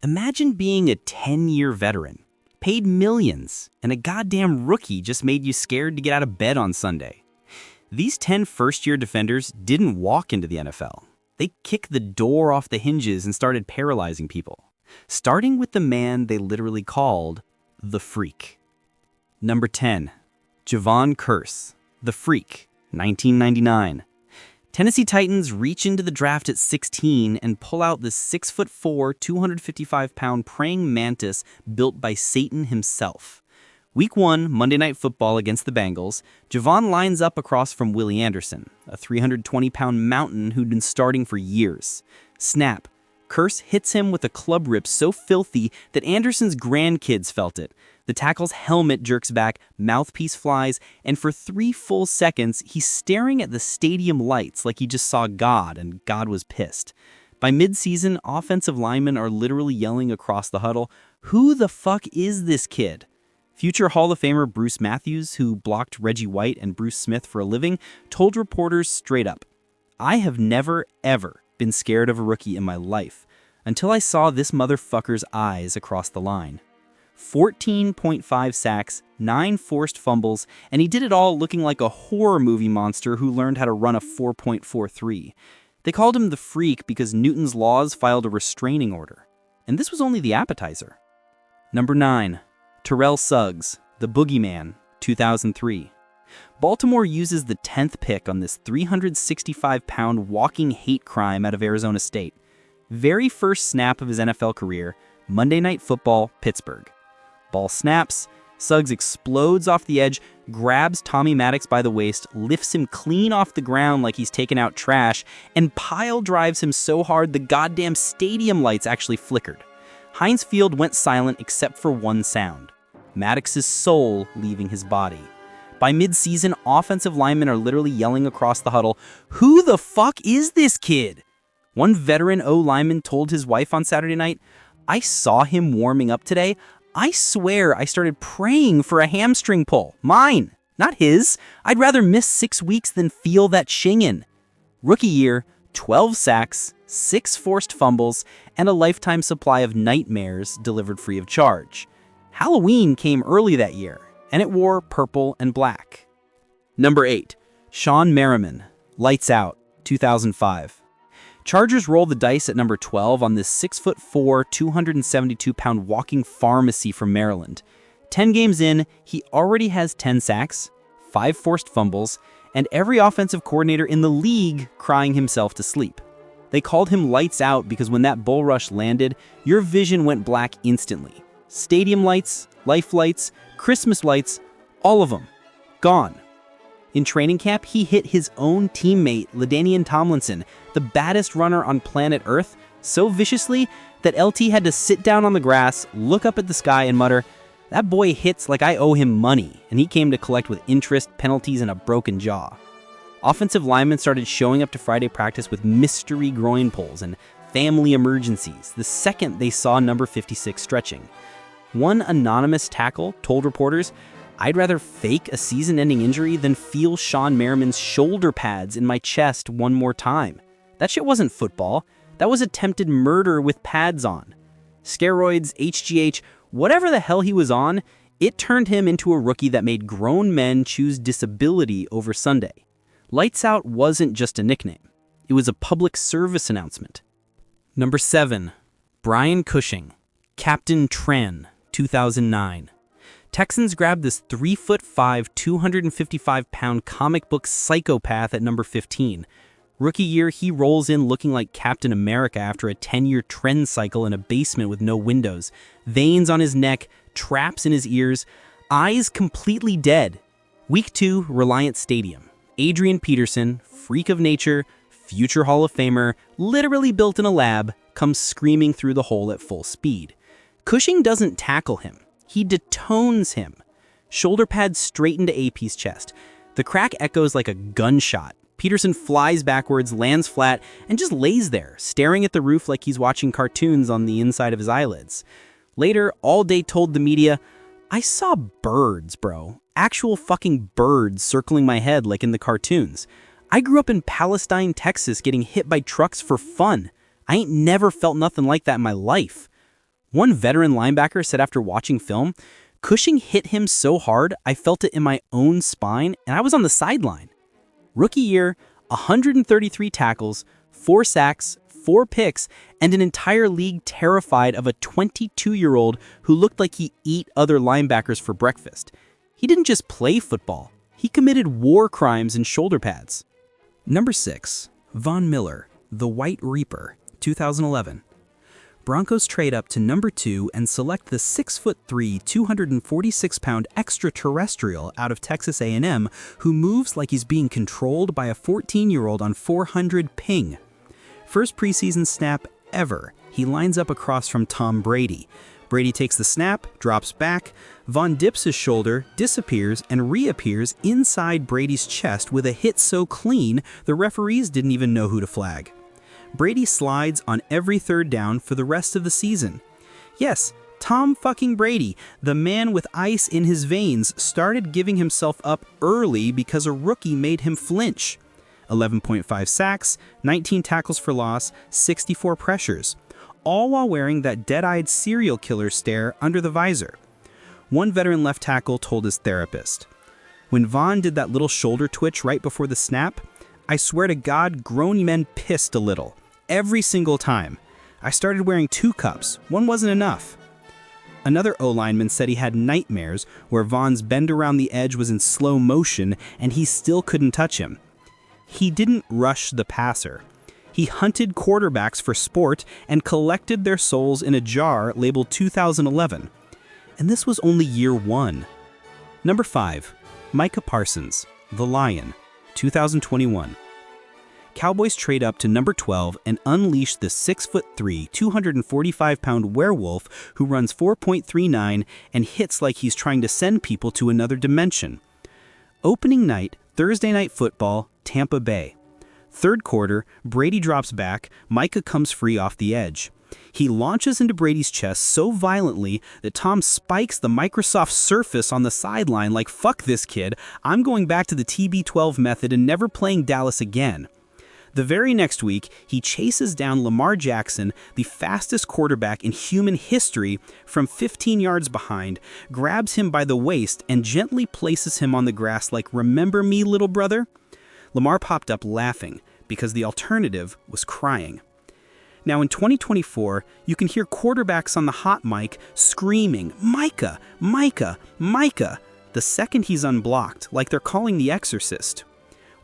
Imagine being a 10-year veteran, paid millions, and a goddamn rookie just made you scared to get out of bed on Sunday. These 10 first-year defenders didn't walk into the NFL. They kicked the door off the hinges and started paralyzing people, starting with the man they literally called the Freak. Number 10. Javon Kearse, the Freak, 1999. Tennessee Titans reach into the draft at 16 and pull out this 6'4", 255-pound praying mantis built by Satan himself. Week 1, Monday Night Football against the Bengals, Javon lines up across from Willie Anderson, a 320-pound mountain who'd been starting for years. Snap. Kearse hits him with a club rip so filthy that Anderson's grandkids felt it. The tackle's helmet jerks back, mouthpiece flies, and for 3 full seconds, he's staring at the stadium lights like he just saw God, and God was pissed. By mid-season, offensive linemen are literally yelling across the huddle, "Who the fuck is this kid?" Future Hall of Famer Bruce Matthews, who blocked Reggie White and Bruce Smith for a living, told reporters straight up, "I have never, ever been scared of a rookie in my life until I saw this motherfucker's eyes across the line." 14.5 sacks, 9 forced fumbles, and he did it all looking like a horror movie monster who learned how to run a 4.43. They called him the Freak because Newton's laws filed a restraining order. And this was only the appetizer. Number 9. Terrell Suggs, the Boogeyman, 2003. Baltimore uses the 10th pick on this 365-pound walking hate crime out of Arizona State. Very first snap of his NFL career, Monday Night Football, Pittsburgh. Ball snaps, Suggs explodes off the edge, grabs Tommy Maddox by the waist, lifts him clean off the ground like he's taken out trash, and pile drives him so hard the goddamn stadium lights actually flickered. Heinz Field went silent except for one sound: Maddox's soul leaving his body. By mid-season, offensive linemen are literally yelling across the huddle, "Who the fuck is this kid?" One veteran O-lineman told his wife on Saturday night, "I saw him warming up today. I swear I started praying for a hamstring pull. Mine, not his. I'd rather miss 6 weeks than feel that shingin'." Rookie year, 12 sacks, 6 forced fumbles, and a lifetime supply of nightmares delivered free of charge. Halloween came early that year, and it wore purple and black. Number 8. Sean Merriman, Lights Out, 2005. Chargers roll the dice at number 12 on this 6'4", 272-pound walking pharmacy from Maryland. 10 games in, he already has 10 sacks, 5 forced fumbles, and every offensive coordinator in the league crying himself to sleep. They called him Lights Out because when that bull rush landed, your vision went black instantly. Stadium lights, life lights, Christmas lights, all of them, gone. In training camp, he hit his own teammate, LaDainian Tomlinson, the baddest runner on planet Earth, so viciously that LT had to sit down on the grass, look up at the sky, and mutter, "That boy hits like I owe him money," and he came to collect with interest, penalties, and a broken jaw. Offensive linemen started showing up to Friday practice with mystery groin pulls and family emergencies the second they saw number 56 stretching. One anonymous tackle told reporters, "I'd rather fake a season-ending injury than feel Sean Merriman's shoulder pads in my chest one more time. That shit wasn't football. That was attempted murder with pads on." Steroids, HGH, whatever the hell he was on, it turned him into a rookie that made grown men choose disability over Sunday. Lights Out wasn't just a nickname. It was a public service announcement. Number 7. Brian Cushing, Captain Tren, 2009. Texans grabbed this 3'5", 255-pound comic book psychopath at number 15. Rookie year, he rolls in looking like Captain America after a 10-year trend cycle in a basement with no windows. Veins on his neck, traps in his ears, eyes completely dead. Week 2, Reliant Stadium. Adrian Peterson, freak of nature, future Hall of Famer, literally built in a lab, comes screaming through the hole at full speed. Cushing doesn't tackle him. He detones him. Shoulder pads straight into AP's chest. The crack echoes like a gunshot. Peterson flies backwards, lands flat, and just lays there, staring at the roof like he's watching cartoons on the inside of his eyelids. Later, Allday told the media, "I saw birds, bro. Actual fucking birds circling my head like in the cartoons. I grew up in Palestine, Texas, getting hit by trucks for fun. I ain't never felt nothing like that in my life." One veteran linebacker said after watching film, Cushing hit him so hard I felt it in my own spine and I was on the sideline. Rookie year, 133 tackles, 4 sacks, 4 picks, and an entire league terrified of a 22-year-old who looked like he ate other linebackers for breakfast. He didn't just play football, he committed war crimes in shoulder pads. Number 6. Von Miller, the White Reaper, 2011. Broncos trade up to number 2 and select the 6'3", 246-pound extraterrestrial out of Texas A&M who moves like he's being controlled by a 14-year-old on 400 ping. First preseason snap ever, he lines up across from Tom Brady. Brady takes the snap, drops back, Von dips his shoulder, disappears, and reappears inside Brady's chest with a hit so clean the referees didn't even know who to flag. Brady slides on every third down for the rest of the season. Yes, Tom fucking Brady, the man with ice in his veins, started giving himself up early because a rookie made him flinch. 11.5 sacks, 19 tackles for loss, 64 pressures, all while wearing that dead-eyed serial killer stare under the visor. One veteran left tackle told his therapist, "When Von did that little shoulder twitch right before the snap, I swear to God, grown men pissed a little. Every single time. I started wearing 2 cups. One wasn't enough." Another O-lineman said he had nightmares where Von's bend around the edge was in slow motion and he still couldn't touch him. He didn't rush the passer. He hunted quarterbacks for sport and collected their souls in a jar labeled 2011. And this was only year 1. Number 5. Micah Parsons, the Lion, 2021. Cowboys trade up to number 12 and unleash the 6'3", 245-pound werewolf who runs 4.39 and hits like he's trying to send people to another dimension. Opening night, Thursday Night Football, Tampa Bay. Third quarter, Brady drops back, Micah comes free off the edge. He launches into Brady's chest so violently that Tom spikes the Microsoft Surface on the sideline like, "Fuck this kid, I'm going back to the TB12 method and never playing Dallas again." The very next week, he chases down Lamar Jackson, the fastest quarterback in human history, from 15 yards behind, grabs him by the waist, and gently places him on the grass like, "Remember me, little brother?" Lamar popped up laughing, because the alternative was crying. Now in 2024, you can hear quarterbacks on the hot mic screaming, "Micah, Micah, Micah," the second he's unblocked, like they're calling The Exorcist.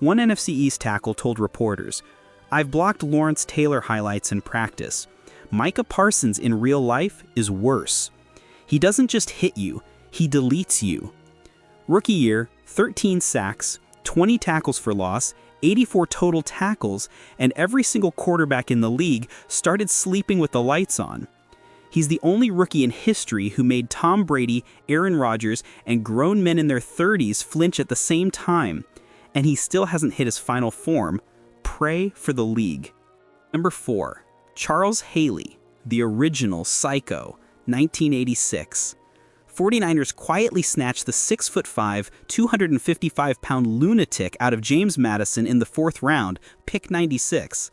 One NFC East tackle told reporters, "I've blocked Lawrence Taylor highlights in practice. Micah Parsons in real life is worse. He doesn't just hit you, he deletes you." Rookie year, 13 sacks, 20 tackles for loss, 84 total tackles, and every single quarterback in the league started sleeping with the lights on. He's the only rookie in history who made Tom Brady, Aaron Rodgers, and grown men in their 30s flinch at the same time. And he still hasn't hit his final form. Pray for the league. Number 4. Charles Haley, the original Psycho, 1986. 49ers quietly snatched the 6'5", 255-pound lunatic out of James Madison in the 4th round, pick 96.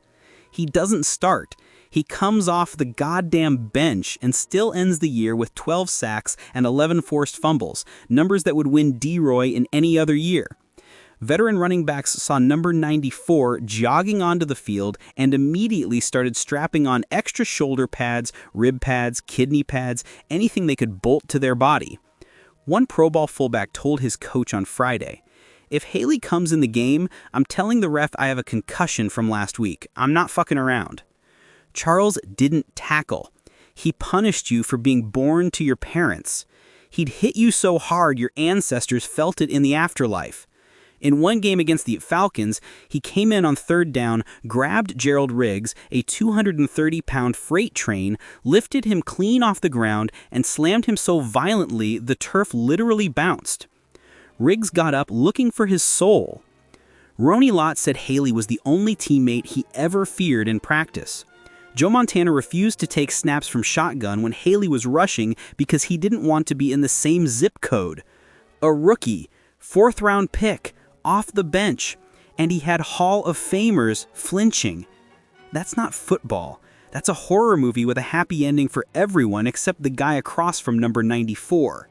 He doesn't start. He comes off the goddamn bench and still ends the year with 12 sacks and 11 forced fumbles, numbers that would win D-Roy in any other year. Veteran running backs saw number 94 jogging onto the field and immediately started strapping on extra shoulder pads, rib pads, kidney pads, anything they could bolt to their body. One Pro Bowl fullback told his coach on Friday, "If Haley comes in the game, I'm telling the ref I have a concussion from last week. I'm not fucking around." Charles didn't tackle. He punished you for being born to your parents. He'd hit you so hard your ancestors felt it in the afterlife. In one game against the Falcons, he came in on 3rd down, grabbed Gerald Riggs, a 230-pound freight train, lifted him clean off the ground, and slammed him so violently the turf literally bounced. Riggs got up looking for his soul. Ronnie Lott said Haley was the only teammate he ever feared in practice. Joe Montana refused to take snaps from shotgun when Haley was rushing because he didn't want to be in the same zip code. A rookie, 4th-round pick, off the bench, and he had Hall of Famers flinching. That's not football. That's a horror movie with a happy ending for everyone except the guy across from number 94.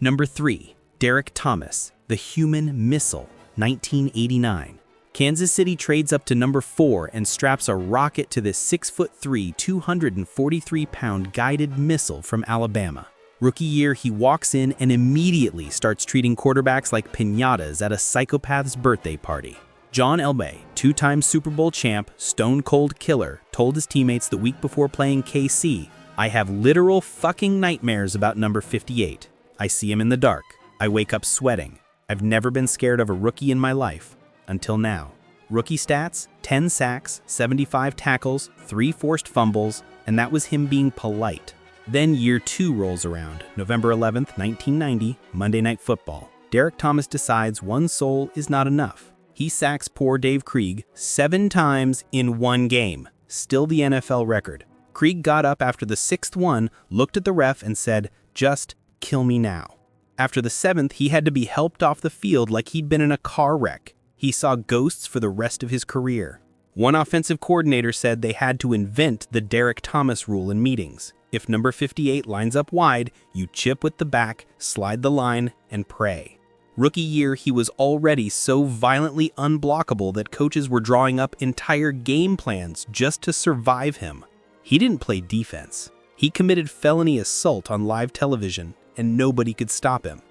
Number 3. Derek Thomas, The Human Missile, 1989. Kansas City trades up to number 4 and straps a rocket to this 6'3", 243-pound guided missile from Alabama. Rookie year, he walks in and immediately starts treating quarterbacks like piñatas at a psychopath's birthday party. John Elway, two-time Super Bowl champ, stone cold killer, told his teammates the week before playing KC, "I have literal fucking nightmares about number 58. I see him in the dark. I wake up sweating. I've never been scared of a rookie in my life. Until now." Rookie stats, 10 sacks, 75 tackles, 3 forced fumbles, and that was him being polite. Then year 2 rolls around, November 11th, 1990, Monday Night Football. Derek Thomas decides one soul is not enough. He sacks poor Dave Krieg 7 times in one game, still the NFL record. Krieg got up after the 6th one, looked at the ref and said, "Just kill me now." After the 7th, he had to be helped off the field like he'd been in a car wreck. He saw ghosts for the rest of his career. One offensive coordinator said they had to invent the Derek Thomas rule in meetings. If number 58 lines up wide, you chip with the back, slide the line, and pray. Rookie year, he was already so violently unblockable that coaches were drawing up entire game plans just to survive him. He didn't play defense. He committed felony assault on live television, and nobody could stop him.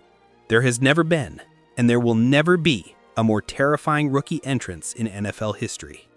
There has never been, and there will never be, a more terrifying rookie entrance in NFL history.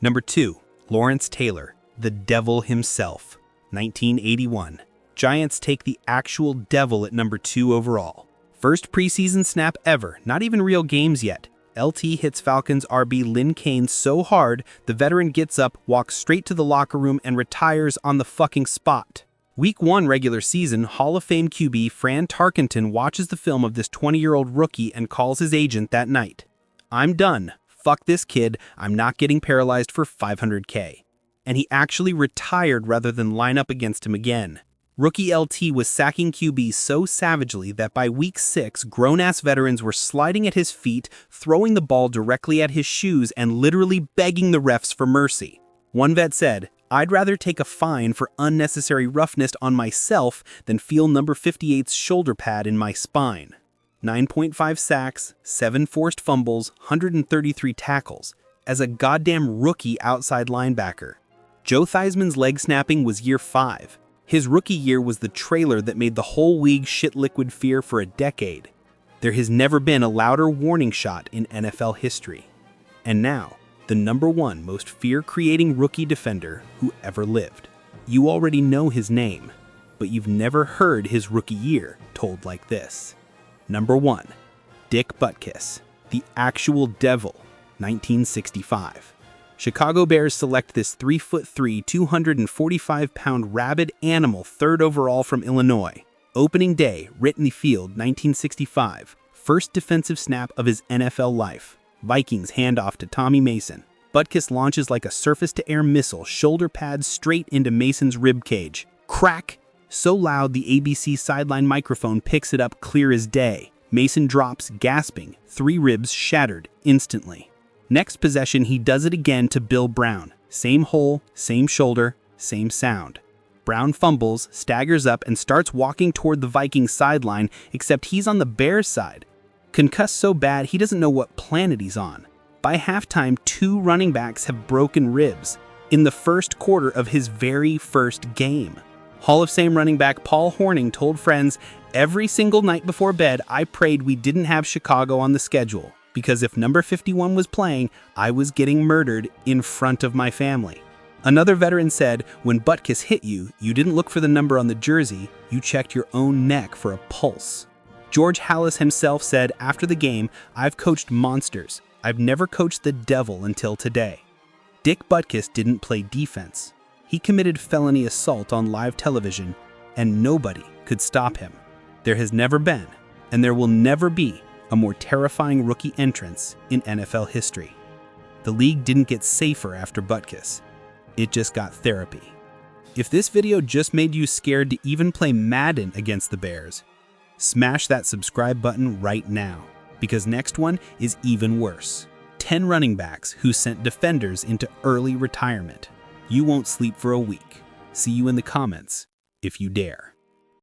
Number 2, Lawrence Taylor, the Devil himself, 1981. Giants take the actual devil at number 2 overall. First preseason snap ever, not even real games yet. LT hits Falcons RB Lynn Kane so hard, the veteran gets up, walks straight to the locker room, and retires on the fucking spot. Week 1 regular season, Hall of Fame QB Fran Tarkenton watches the film of this 20-year-old rookie and calls his agent that night. "I'm done. Fuck this kid. I'm not getting paralyzed for $500K. And he actually retired rather than line up against him again. Rookie LT was sacking QBs so savagely that by week 6, grown-ass veterans were sliding at his feet, throwing the ball directly at his shoes, and literally begging the refs for mercy. One vet said, "I'd rather take a fine for unnecessary roughness on myself than feel number 58's shoulder pad in my spine." 9.5 sacks, 7 forced fumbles, 133 tackles, as a goddamn rookie outside linebacker. Joe Theismann's leg snapping was year 5. His rookie year was the trailer that made the whole league shit liquid fear for a decade. There has never been a louder warning shot in NFL history. And now, the number 1 most fear-creating rookie defender who ever lived. You already know his name, but you've never heard his rookie year told like this. Number 1, Dick Butkus, the actual devil, 1965. Chicago Bears select this 3'3", 245-pound rabid animal 3rd overall from Illinois. Opening day, Whitney Field, 1965. First defensive snap of his NFL life. Vikings handoff to Tommy Mason. Butkus launches like a surface-to-air missile, shoulder pads straight into Mason's ribcage. Crack! So loud the ABC sideline microphone picks it up clear as day. Mason drops, gasping, 3 ribs shattered instantly. Next possession, he does it again to Bill Brown. Same hole, same shoulder, same sound. Brown fumbles, staggers up, and starts walking toward the Vikings sideline, except he's on the Bears side. Concussed so bad he doesn't know what planet he's on. By halftime, 2 running backs have broken ribs in the first quarter of his very first game. Hall of Fame running back Paul Hornung told friends, "Every single night before bed, I prayed we didn't have Chicago on the schedule, because if number 51 was playing, I was getting murdered in front of my family." Another veteran said, "When Butkus hit you, you didn't look for the number on the jersey, you checked your own neck for a pulse." George Halas himself said after the game, "I've coached monsters. I've never coached the devil until today." Dick Butkus didn't play defense. He committed felony assault on live television, and nobody could stop him. There has never been, and there will never be, a more terrifying rookie entrance in NFL history. The league didn't get safer after Butkus. It just got therapy. If this video just made you scared to even play Madden against the Bears, smash that subscribe button right now, because next one is even worse. 10 running backs who sent defenders into early retirement. You won't sleep for a week. See you in the comments, if you dare.